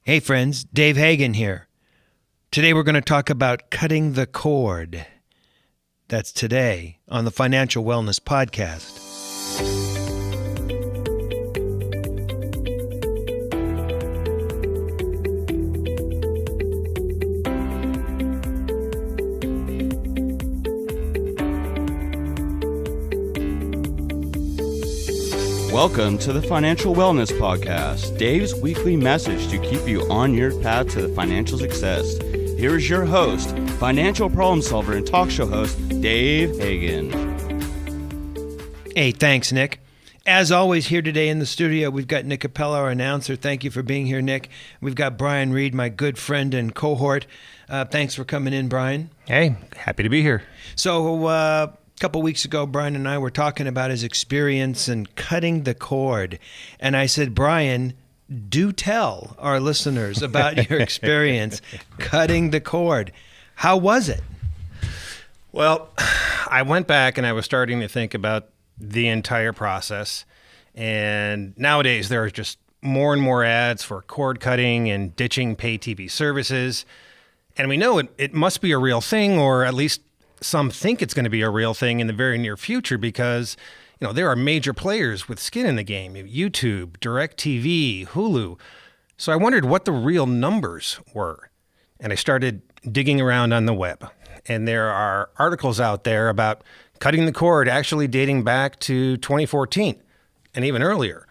Hey friends, Dave Hagan here. Today we're going to talk about cutting the cord. That's today on the Financial Wellness Podcast. Welcome to the Financial Wellness Podcast, Dave's weekly message to keep you on your path to financial success. Here is your host, financial problem solver and talk show host, Dave Hagan. Hey, thanks, Nick. As always, here today in the studio, we've got Nick Capella, our announcer. Thank you for being here, Nick. We've got Brian Reed, my good friend and cohort. Thanks for coming in, Brian. Hey, happy to be here. So, a couple weeks ago, Brian and I were talking about his experience in cutting the cord. And I said, Brian, do tell our listeners about your experience cutting the cord. How was it? Well, I went back and I was starting to think about the entire process. And nowadays there are just more and more ads for cord cutting and ditching pay TV services. And we know it must be a real thing, or at least some think it's going to be a real thing in the very near future because, you know, there are major players with skin in the game, YouTube, DirecTV, Hulu. So I wondered what the real numbers were. And I started digging around on the web. And there are articles out there about cutting the cord actually dating back to 2014 and even earlier.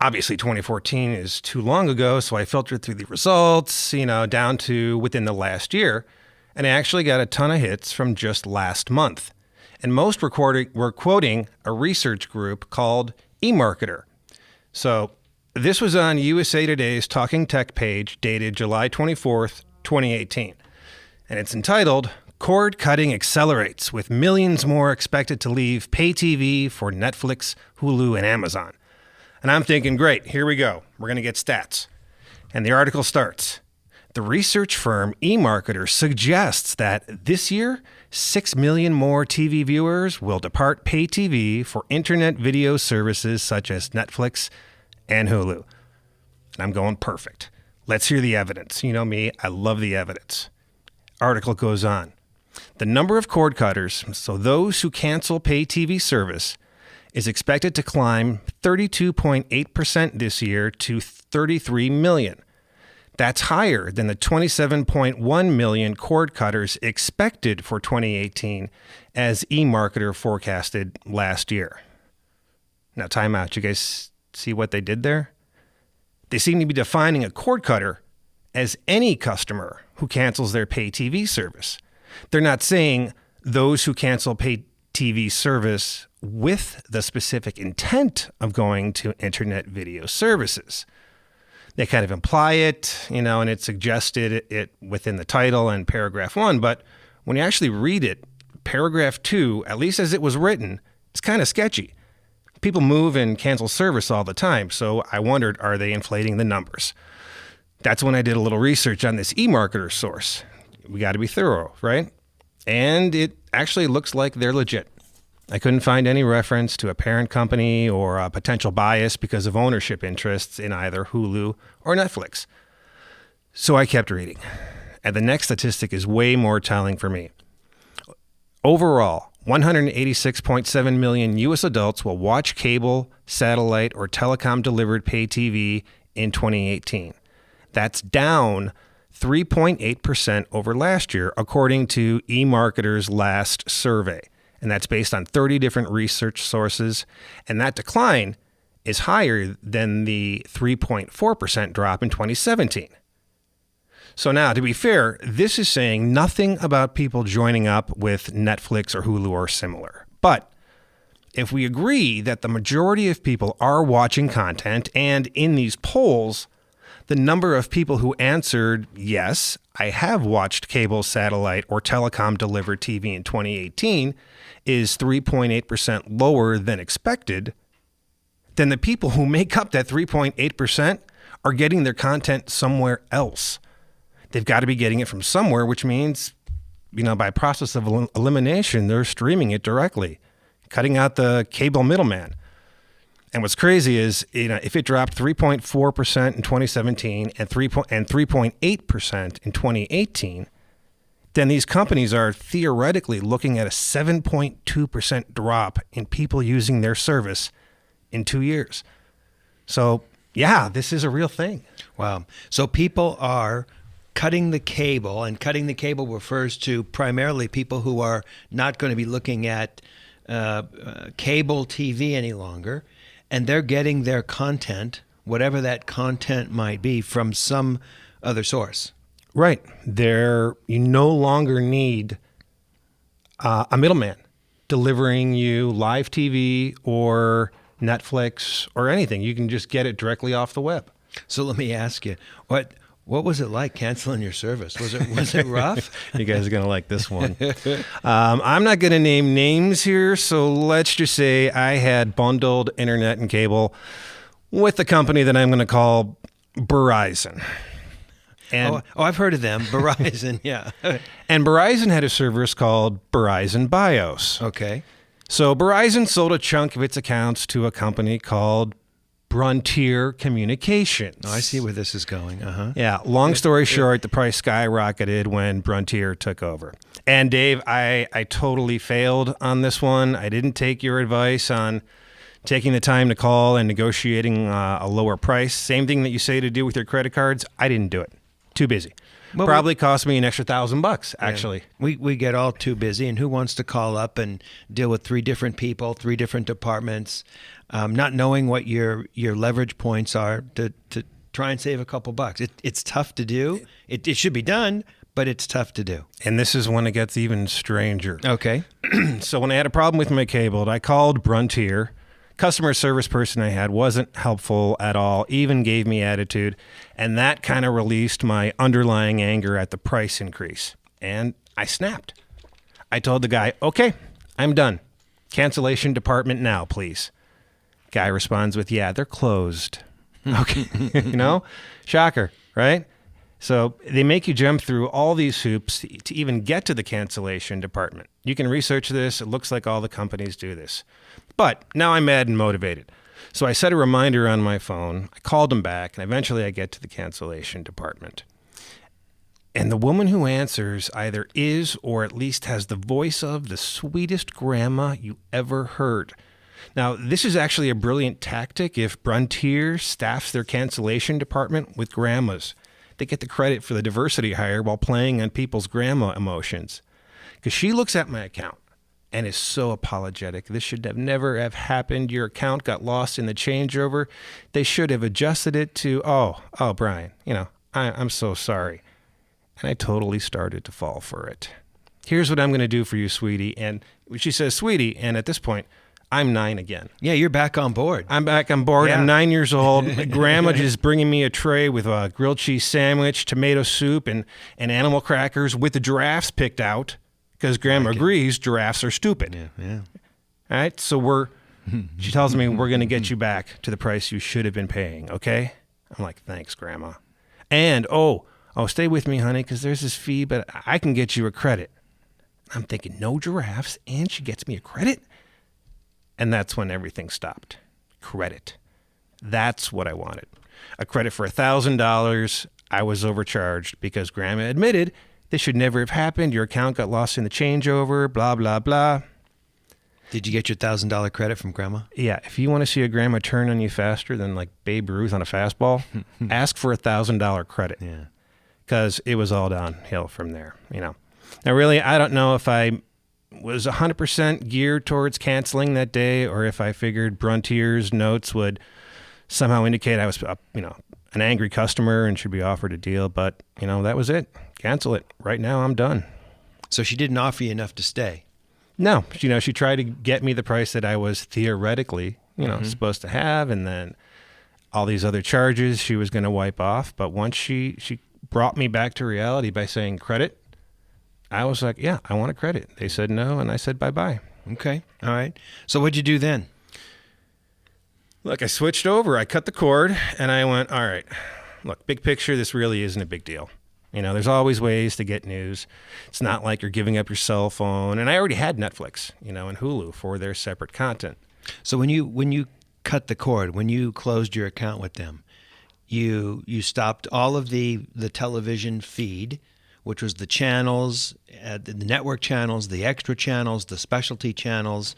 Obviously, 2014 is too long ago, so I filtered through the results, down to within the last year. And I actually got a ton of hits from just last month. And most were quoting a research group called eMarketer. So this was on USA Today's Talking Tech page dated July 24th, 2018. And it's entitled, Cord Cutting Accelerates with Millions More Expected to Leave Pay TV for Netflix, Hulu, and Amazon. And I'm thinking, great, here we go. We're going to get stats. And the article starts. The research firm eMarketer suggests that this year, 6 million more TV viewers will depart pay TV for internet video services such as Netflix and Hulu. And I'm going, perfect. Let's hear the evidence. You know me, I love the evidence. Article goes on. The number of cord cutters, so those who cancel pay TV service, is expected to climb 32.8% this year to 33 million. That's higher than the 27.1 million cord cutters expected for 2018 as eMarketer forecasted last year. Now, time out. You guys see what they did there? They seem to be defining a cord cutter as any customer who cancels their pay TV service. They're not saying those who cancel pay TV service with the specific intent of going to internet video services. They kind of imply it, and it suggested it within the title and paragraph 1. But when you actually read it, paragraph 2, at least as it was written, it's kind of sketchy. People move and cancel service all the time. So I wondered, are they inflating the numbers? That's when I did a little research on this eMarketer source. We got to be thorough, right? And it actually looks like they're legit. I couldn't find any reference to a parent company or a potential bias because of ownership interests in either Hulu or Netflix. So I kept reading. And the next statistic is way more telling for me. Overall, 186.7 million U.S. adults will watch cable, satellite, or telecom-delivered pay TV in 2018. That's down 3.8% over last year, according to eMarketer's last survey. And that's based on 30 different research sources. And that decline is higher than the 3.4% drop in 2017. So now, to be fair, this is saying nothing about people joining up with Netflix or Hulu or similar. But if we agree that the majority of people are watching content, and in these polls, the number of people who answered, yes, I have watched cable, satellite, or telecom-delivered TV in 2018 is 3.8% lower than expected, then the people who make up that 3.8% are getting their content somewhere else. They've got to be getting it from somewhere, which means, by process of elimination, they're streaming it directly, cutting out the cable middleman. And what's crazy is, if it dropped 3.4% in 2017 and 3.8% in 2018, then these companies are theoretically looking at a 7.2% drop in people using their service in 2 years. So, yeah, this is a real thing. Wow. So people are cutting the cable, and cutting the cable refers to primarily people who are not going to be looking at cable TV any longer, and they're getting their content, whatever that content might be, from some other source. Right. You no longer need a middleman delivering you live TV or Netflix or anything. You can just get it directly off the web. So let me ask you, what was it like canceling your service? Was it rough? You guys are going to like this one. I'm not going to name names here, so let's just say I had bundled internet and cable with the company that I'm going to call Verizon. And, I've heard of them. Verizon, yeah. And Verizon had a service called Verizon BIOS. Okay. So Verizon sold a chunk of its accounts to a company called Frontier Communications. Oh, I see where this is going. Uh-huh. Yeah. Long story short, the price skyrocketed when Frontier took over. And Dave, I totally failed on this one. I didn't take your advice on taking the time to call and negotiating a lower price. Same thing that you say to do with your credit cards. I didn't do it. Too busy. Well, probably cost me an extra $1,000 actually. Yeah. We get all too busy, and who wants to call up and deal with 3 different people, 3 different departments, not knowing what your leverage points are to try and save a couple bucks. It's tough to do. It should be done, but it's tough to do. And this is when it gets even stranger. Okay. So when I had a problem with my cable, I called Frontier. Customer service person I had wasn't helpful at all, even gave me attitude, and that kind of released my underlying anger at the price increase. And I snapped. I told the guy, okay, I'm done. Cancellation department now, please. Guy responds with, yeah, they're closed. Okay, shocker, right? So they make you jump through all these hoops to even get to the cancellation department. You can research this. It looks like all the companies do this. But now I'm mad and motivated. So I set a reminder on my phone. I called them back, and eventually I get to the cancellation department. And the woman who answers either is or at least has the voice of the sweetest grandma you ever heard. Now, this is actually a brilliant tactic if Frontier staffs their cancellation department with grandmas. They get the credit for the diversity hire while playing on people's grandma emotions. Because she looks at my account and is so apologetic. This should have never have happened. Your account got lost in the changeover. They should have adjusted it to, oh, Brian, I'm so sorry. And I totally started to fall for it. Here's what I'm going to do for you, sweetie. And she says, sweetie, and at this point, I'm 9 again. Yeah, you're back on board. I'm back on board. Yeah. I'm 9 years old. My grandma just bringing me a tray with a grilled cheese sandwich, tomato soup, and animal crackers with the giraffes picked out. Because grandma agrees giraffes are stupid. Yeah. All right, so she tells me we're going to get you back to the price you should have been paying, okay? I'm like, thanks, grandma. And, stay with me, honey, because there's this fee, but I can get you a credit. I'm thinking, no giraffes, and she gets me a credit? And that's when everything stopped. Credit. That's what I wanted. A credit for $1,000. I was overcharged because grandma admitted this should never have happened. Your account got lost in the changeover, blah, blah, blah. Did you get your $1,000 credit from grandma? Yeah. If you want to see a grandma turn on you faster than like Babe Ruth on a fastball, ask for $1,000 credit. Yeah. Because it was all downhill from there, Now, really, I don't know if I was 100% geared towards canceling that day or if I figured Frontier's notes would somehow indicate I was, an angry customer and should be offered a deal. But, that was it. Cancel it. Right now, I'm done. So she didn't offer you enough to stay? No. She tried to get me the price that I was theoretically, supposed to have. And then all these other charges she was going to wipe off. But once she brought me back to reality by saying credit, I was like, yeah, I want a credit. They said no, and I said bye-bye. Okay. All right. So what'd you do then? Look, I switched over. I cut the cord, and I went, all right, look, big picture, this really isn't a big deal. There's always ways to get news. It's not like you're giving up your cell phone. And I already had Netflix, and Hulu for their separate content. So when you cut the cord, when you closed your account with them, you stopped all of the television feed, which was the channels, the network channels, the extra channels, the specialty channels,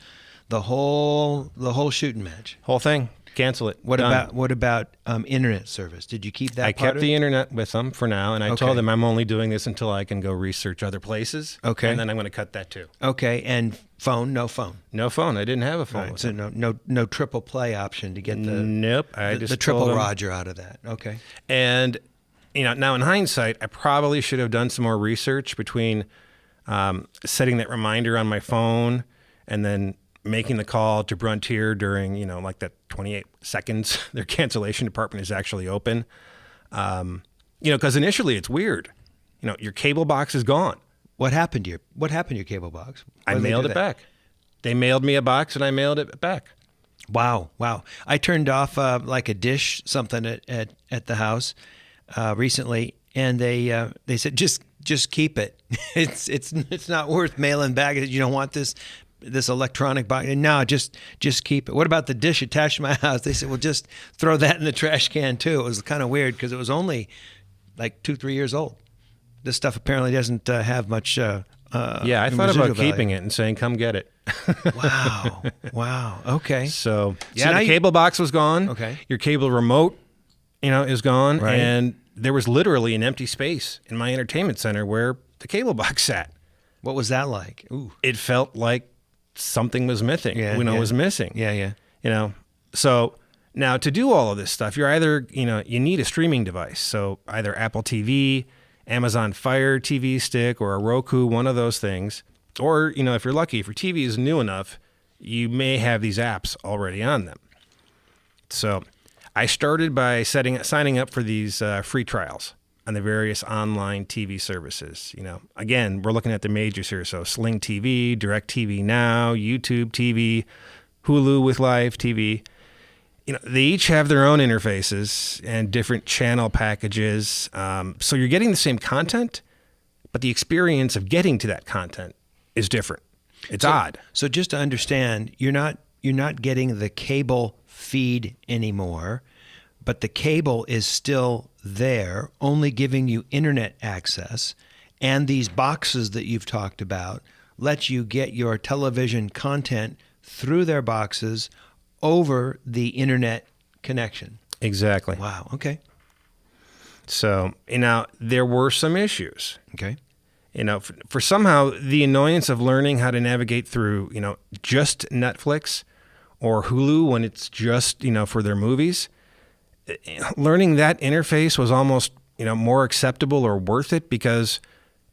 the whole shooting match. Whole thing. Cancel it. What Done. about internet service? Did you keep that? I kept the internet with them for now, and I Okay. told them I'm only doing this until I can go research other places. Okay. And then I'm going to cut that too. Okay, and phone? No phone. No phone. I didn't have a phone. Right, with so them. no triple play option to get the Nope. I the, just the told triple them- Roger out of that. Okay. And now in hindsight, I probably should have done some more research between setting that reminder on my phone and then making the call to Frontier during, like that 28 seconds their cancellation department is actually open. Because initially it's weird. Your cable box is gone. What happened to your cable box? I Why did they mailed do it that? back. They mailed me a box and I mailed it back. Wow. I turned off like a dish something at the house recently, and they said just keep it. It's not worth mailing back. You don't want this electronic box. No, just keep it. What about the dish attached to my house? They said, well, just throw that in the trash can too. It was kind of weird because it was only like 2-3 years old. This stuff apparently doesn't have much. I thought about keeping it and saying, "Come get it." Wow. Okay. So now the cable box was gone. Okay. Your cable remote, is gone, Right. and there was literally an empty space in my entertainment center where the cable box sat. What was that like? Ooh. It felt like something was missing. Yeah, was missing. Yeah. So now to do all of this stuff, you're either you need a streaming device. So either Apple TV, Amazon Fire TV stick, or a Roku, one of those things. Or, if you're lucky, if your TV is new enough, you may have these apps already on them. So I started by signing up for these free trials on the various online TV services. Again, we're looking at the majors here. So Sling TV, DirecTV Now, YouTube TV, Hulu with Live TV. They each have their own interfaces and different channel packages. So you're getting the same content, but the experience of getting to that content is different. It's odd. So just to understand, you're not getting the cable feed anymore, but the cable is still there, only giving you internet access, and these boxes that you've talked about let you get your television content through their boxes over the internet connection. Exactly. Wow. Okay. So now there were some issues. Okay. For somehow the annoyance of learning how to navigate through, just Netflix or Hulu when it's just, for their movies, learning that interface was almost, more acceptable or worth it because,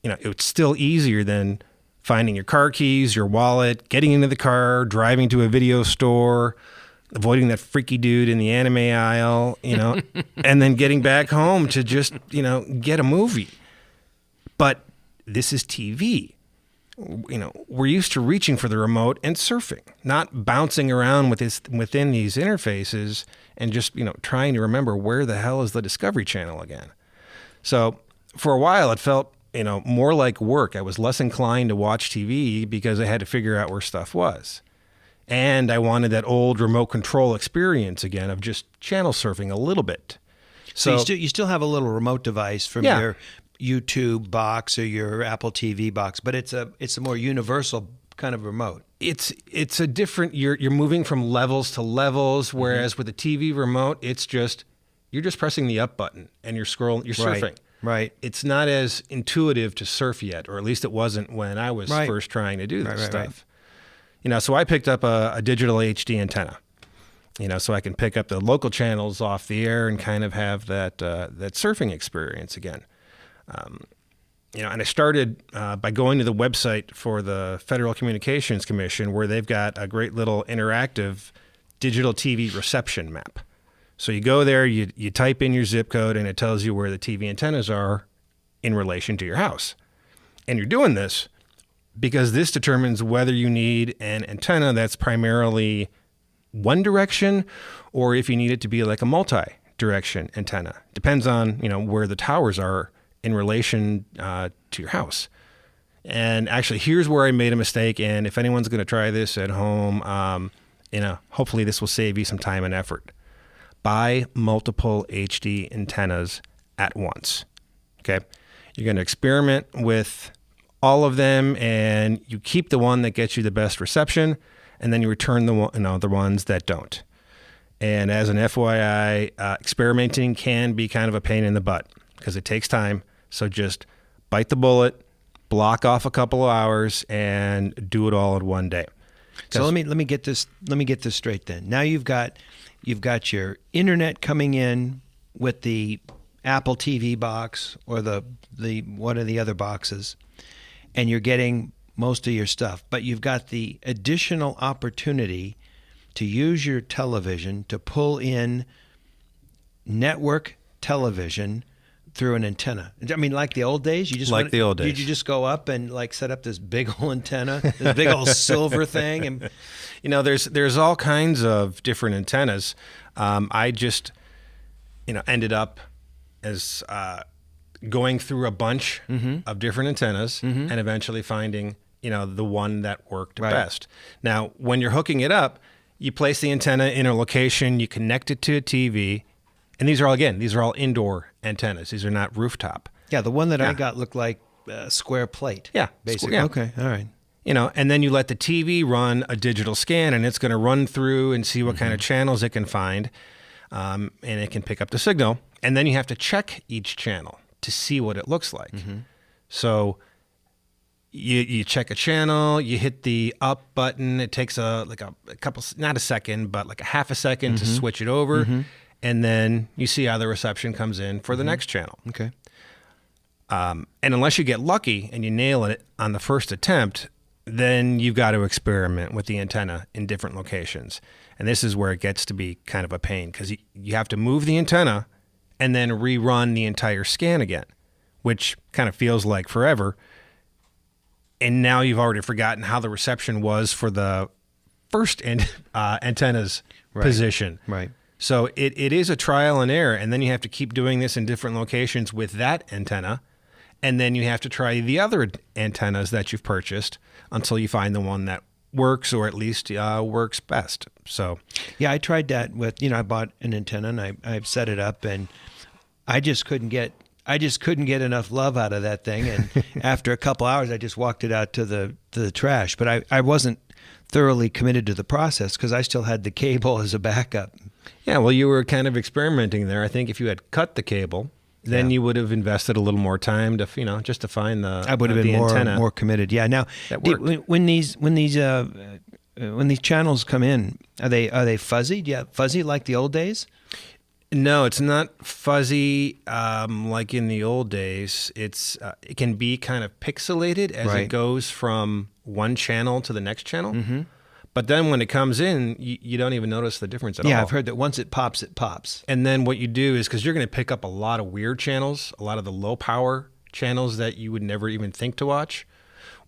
it's still easier than finding your car keys, your wallet, getting into the car, driving to a video store, avoiding that freaky dude in the anime aisle, and then getting back home to just, get a movie. But this is TV. We're used to reaching for the remote and surfing, not bouncing around within these interfaces and just, trying to remember where the hell is the Discovery Channel again. So for a while, it felt, more like work. I was less inclined to watch TV because I had to figure out where stuff was. And I wanted that old remote control experience again of just channel surfing a little bit. So you still have a little remote device from your YouTube box or your Apple TV box, but it's a more universal kind of remote. It's a different. You're moving from levels to levels, whereas with a TV remote, it's just you're just pressing the up button and you're scrolling. You're surfing. Right. It's not as intuitive to surf yet, or at least it wasn't when I was first trying to do this stuff. So I picked up a digital HD antenna. So I can pick up the local channels off the air and kind of have that surfing experience again. And I started by going to the website for the Federal Communications Commission, where they've got a great little interactive digital TV reception map. So you go there, you type in your zip code, and it tells you where the TV antennas are in relation to your house. And you're doing this because this determines whether you need an antenna that's primarily one direction or if you need it to be like a multi-direction antenna. Depends on, where the towers are in relation to your house. And actually, here's where I made a mistake. And if anyone's going to try this at home, hopefully this will save you some time and effort. Buy multiple HD antennas at once. Okay. You're going to experiment with all of them, and you keep the one that gets you the best reception, and then you return the ones that don't. And as an FYI, experimenting can be kind of a pain in the butt because it takes time. So just bite the bullet, block off a couple of hours, and do it all in one day. So let me get this straight then. Now you've got your internet coming in with the Apple TV box or the one of the other boxes, and you're getting most of your stuff. But you've got the additional opportunity to use your television to pull in network television through an antenna. I mean, like the old days, you just go up and like set up this big old antenna, this big old silver thing, and there's all kinds of different antennas. I just ended up as going through a bunch of different antennas and eventually finding the one that worked best. Now, when you're hooking it up, you place the antenna in a location, you connect it to a TV, and these are all indoor antennas. These are not rooftop. Yeah, the one that I got looked like a square plate. Yeah, basically. Yeah. Okay, all right. And then you let the TV run a digital scan, and it's going to run through and see what kind of channels it can find, and it can pick up the signal. And then you have to check each channel to see what it looks like. So you check a channel, you hit the up button. It takes a couple, not a second, but like a half a second to switch it over. And then you see how the reception comes in for the next channel. Okay. And unless you get lucky and you nail it on the first attempt, then you've got to experiment with the antenna in different locations. And this is where it gets to be kind of a pain because you have to move the antenna and then rerun the entire scan again, which kind of feels like forever. And now you've already forgotten how the reception was for the first antenna's position. Right. So it is a trial and error, and then you have to keep doing this in different locations with that antenna, and then you have to try the other antennas that you've purchased until you find the one that works, or at least works best. So yeah, I tried that with I bought an antenna and I've set it up, and I just couldn't get enough love out of that thing, and after a couple hours, I just walked it out to the trash. But I wasn't thoroughly committed to the process because I still had the cable as a backup. Yeah, well, you were kind of experimenting there. I think if you had cut the cable, then you would have invested a little more time to, just to find the I would have been antenna. more committed. Yeah. Now, when these channels come in, are they fuzzy? Yeah, fuzzy like the old days? No, it's not fuzzy like in the old days. It can be kind of pixelated as it goes from one channel to the next channel. But then when it comes in, you don't even notice the difference at all. Yeah, I've heard that once it pops, it pops. And then what you do is, because you're going to pick up a lot of weird channels, a lot of the low power channels that you would never even think to watch.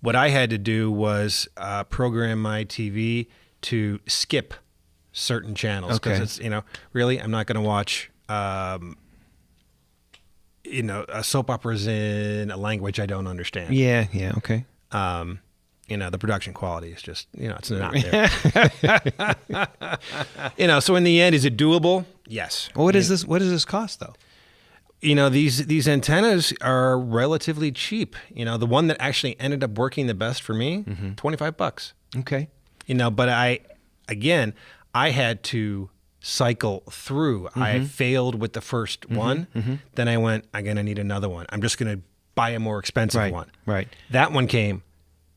What I had to do was program my TV to skip certain channels because it's really I'm not going to watch a soap operas in a language I don't understand. Yeah, okay. The production quality is just, it's not there. So in the end, is it doable? Yes. Well, what does this cost though? These antennas are relatively cheap. The one that actually ended up working the best for me, $25. Okay. But I had to cycle through. I failed with the first one. Then I went, I'm going to need another one. I'm just going to buy a more expensive one. Right. That one came.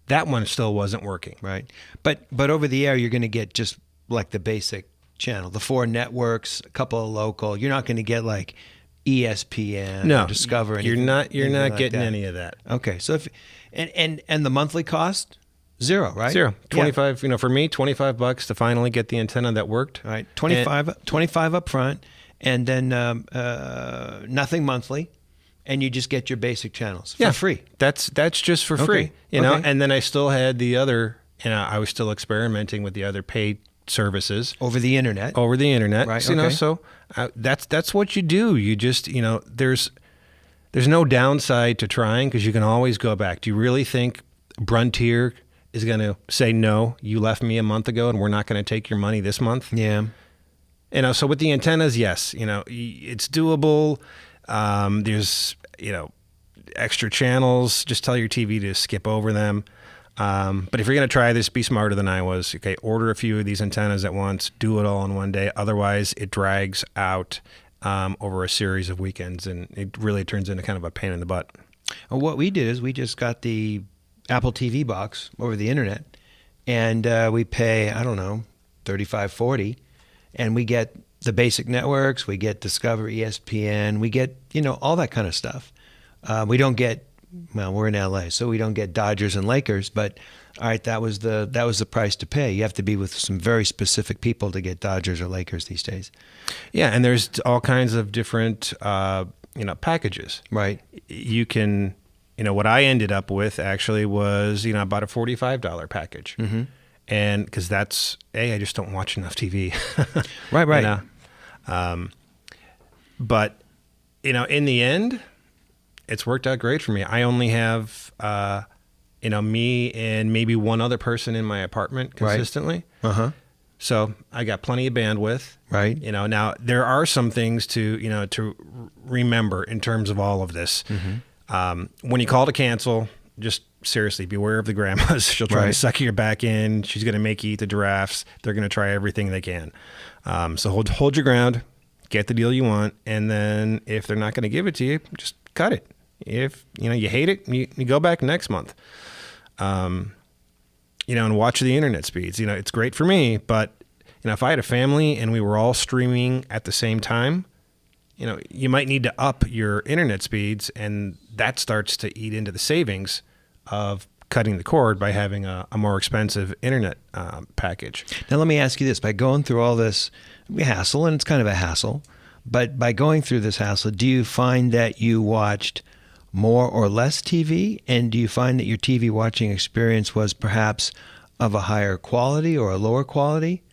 That one still wasn't working. Right. But over the air, you're going to get just like the basic channel, the 4 networks, a couple of local. You're not going to get like ESPN or Discover. You're not like getting that. any of that. Okay. So if and the monthly cost? Zero, right? Zero. 25, for me, $25 to finally get the antenna that worked. All right. 25 up front, and then nothing monthly. And you just get your basic channels for free. That's just for free, And then I still had the other, I was still experimenting with the other paid services over the internet. Right? Okay. So that's what you do. You just there's no downside to trying because you can always go back. Do you really think Bruntier is going to say, no, you left me a month ago and we're not going to take your money this month. Yeah. So with the antennas, yes, it's doable. There's, extra channels. Just tell your TV to skip over them. But if you're going to try this, be smarter than I was. Okay, order a few of these antennas at once. Do it all in one day. Otherwise, it drags out over a series of weekends, and it really turns into kind of a pain in the butt. Well, what we did is we just got the Apple TV box over the internet, and we pay, I don't know, $35, $40, and we get the basic networks. We get Discover, ESPN. We get, all that kind of stuff. We don't get, well, we're in LA, so we don't get Dodgers and Lakers, but all right, that was the price to pay. You have to be with some very specific people to get Dodgers or Lakers these days. Yeah, and there's all kinds of different packages. Right. You can, what I ended up with actually was, I bought a $45 package. Mm-hmm. And because I just don't watch enough TV. Right. But, in the end, it's worked out great for me. I only have, me and maybe one other person in my apartment consistently. Right. Uh-huh. So I got plenty of bandwidth. Right. Now there are some things to remember in terms of all of this. Mm-hmm. When you call to cancel, just seriously beware of the grandmas. She'll try to suck your back in. She's going to make you eat the giraffes. They're going to try everything they can. So hold your ground, get the deal you want, and then if they're not going to give it to you, just cut it. If you hate it, you go back next month. And watch the internet speeds. It's great for me, but if I had a family and we were all streaming at the same time, you might need to up your internet speeds, and that starts to eat into the savings of cutting the cord by having a more expensive internet package. Now, let me ask you this. By going through all this hassle, and it's kind of a hassle, but by going through this hassle, do you find that you watched more or less TV? And do you find that your TV watching experience was perhaps of a higher quality or a lower quality?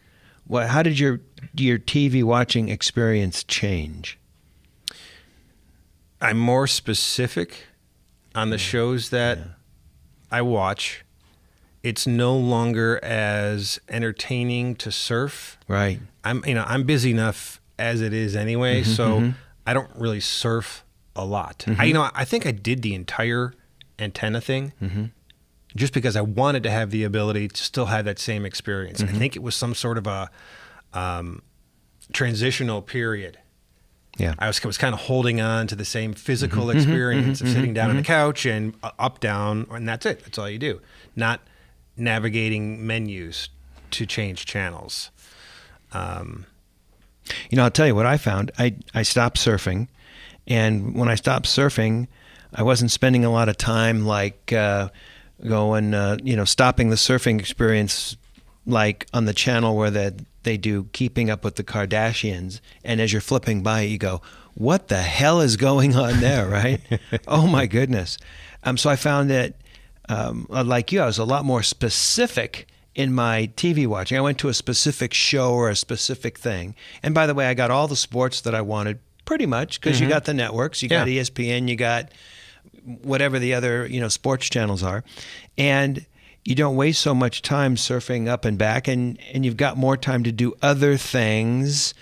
How did your TV watching experience change? I'm more specific on the shows that I watch. It's no longer as entertaining to surf. Right. I'm busy enough as it is anyway, so I don't really surf a lot. I think I did the entire antenna thing just because I wanted to have the ability to still have that same experience. I think it was some sort of a transitional period. Yeah, I was kind of holding on to the same physical experience of sitting down on the couch and up, down, and that's it. That's all you do. Not navigating menus to change channels. I'll tell you what I found. I stopped surfing, and when I stopped surfing, I wasn't spending a lot of time like stopping the surfing experience like on the channel where they do Keeping Up with the Kardashians, and as you're flipping by, you go, what the hell is going on there, right? Oh, my goodness. So I found that, like you, I was a lot more specific in my TV watching. I went to a specific show or a specific thing. And by the way, I got all the sports that I wanted pretty much because you got the networks, you got ESPN, you got whatever the other sports channels are. And you don't waste so much time surfing up and back, and you've got more time to do other things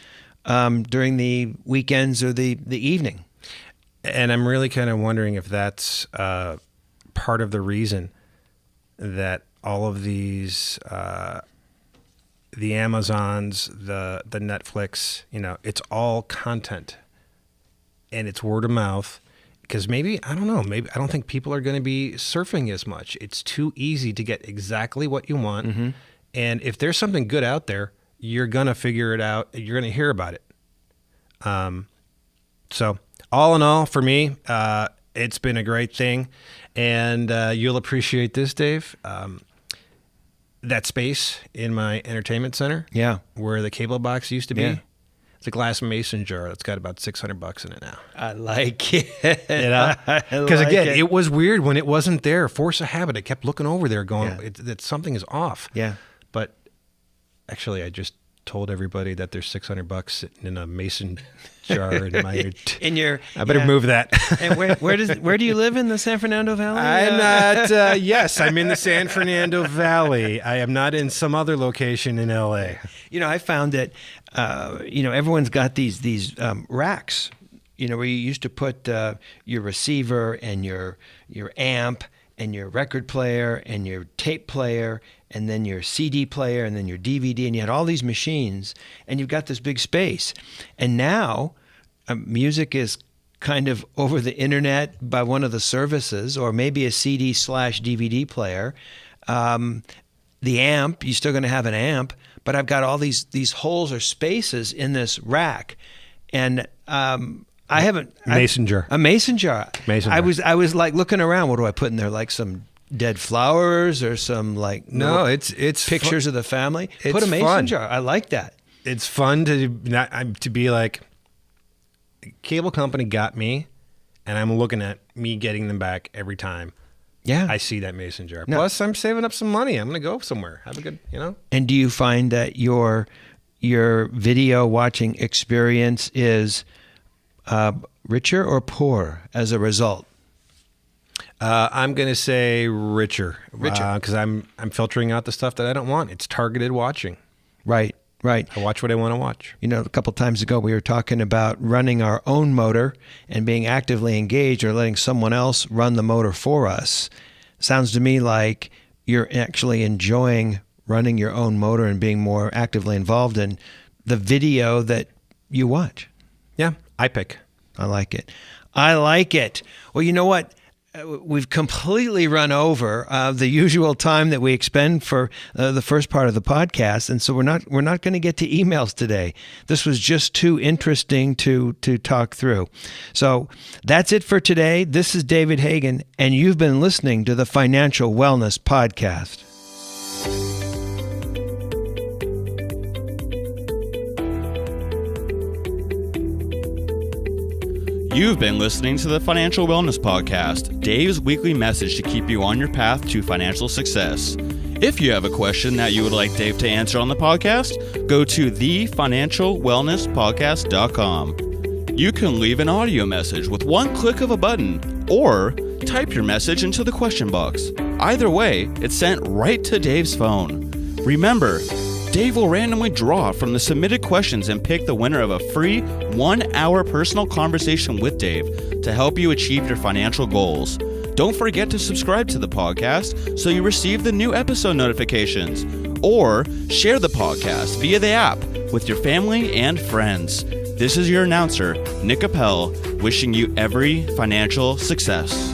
during the weekends or the evening. And I'm really kind of wondering if that's part of the reason that all of these, the Amazons, the Netflix, it's all content and it's word of mouth. Because maybe I don't think people are going to be surfing as much. It's too easy to get exactly what you want. And if there's something good out there, you're going to figure it out. You're going to hear about it. So all in all, for me, it's been a great thing. And you'll appreciate this, Dave. That space in my entertainment center, where the cable box used to be, it's a glass mason jar that's got about $600 in it now. I like it. Because again, it was weird when it wasn't there. Force of habit. I kept looking over there, going, that something is off. Yeah. But actually, I just told everybody that there's $600 sitting in a mason jar in my. In your, I better move that. And where do you live in the San Fernando Valley? I'm not. Yes, I'm in the San Fernando Valley. I am not in some other location in LA. I found that everyone's got these racks. Where you used to put your receiver and your amp and your record player and your tape player and then your CD player and then your DVD, and you had all these machines, and you've got this big space. And now music is kind of over the internet by one of the services, or maybe a CD/DVD player. The amp, you're still going to have an amp, but I've got all these holes or spaces in this rack, and I haven't Mason jar. A mason jar. Mason I jar. was like looking around. What do I put in there? Like some dead flowers or some No, it's pictures of the family. It's Put a mason fun. jar. I like that. It's fun to be like, cable company got me, and I'm looking at me getting them back every time. Yeah. I see that mason jar. No. Plus, I'm saving up some money. I'm going to go somewhere. Have a good, And do you find that your video watching experience is richer or poor as a result? I'm going to say richer. Because I'm filtering out the stuff that I don't want. It's targeted watching. Right. I watch what I want to watch. A couple times ago we were talking about running our own motor and being actively engaged or letting someone else run the motor for us. Sounds to me like you're actually enjoying running your own motor and being more actively involved in the video that you watch. Yeah, I pick. I like it. Well, you know what? We've completely run over the usual time that we expend for the first part of the podcast, and so we're not going to get to emails today. This was just too interesting to talk through. So that's it for today. This is David Hagan, and you've been listening to the Financial Wellness Podcast. You've been listening to the Financial Wellness Podcast, Dave's weekly message to keep you on your path to financial success. If you have a question that you would like Dave to answer on the podcast, go to thefinancialwellnesspodcast.com. You can leave an audio message with one click of a button, or type your message into the question box. Either way, it's sent right to Dave's phone. Remember, Dave will randomly draw from the submitted questions and pick the winner of a free 1-hour personal conversation with Dave to help you achieve your financial goals. Don't forget to subscribe to the podcast so you receive the new episode notifications, or share the podcast via the app with your family and friends. This is your announcer, Nick Appel, wishing you every financial success.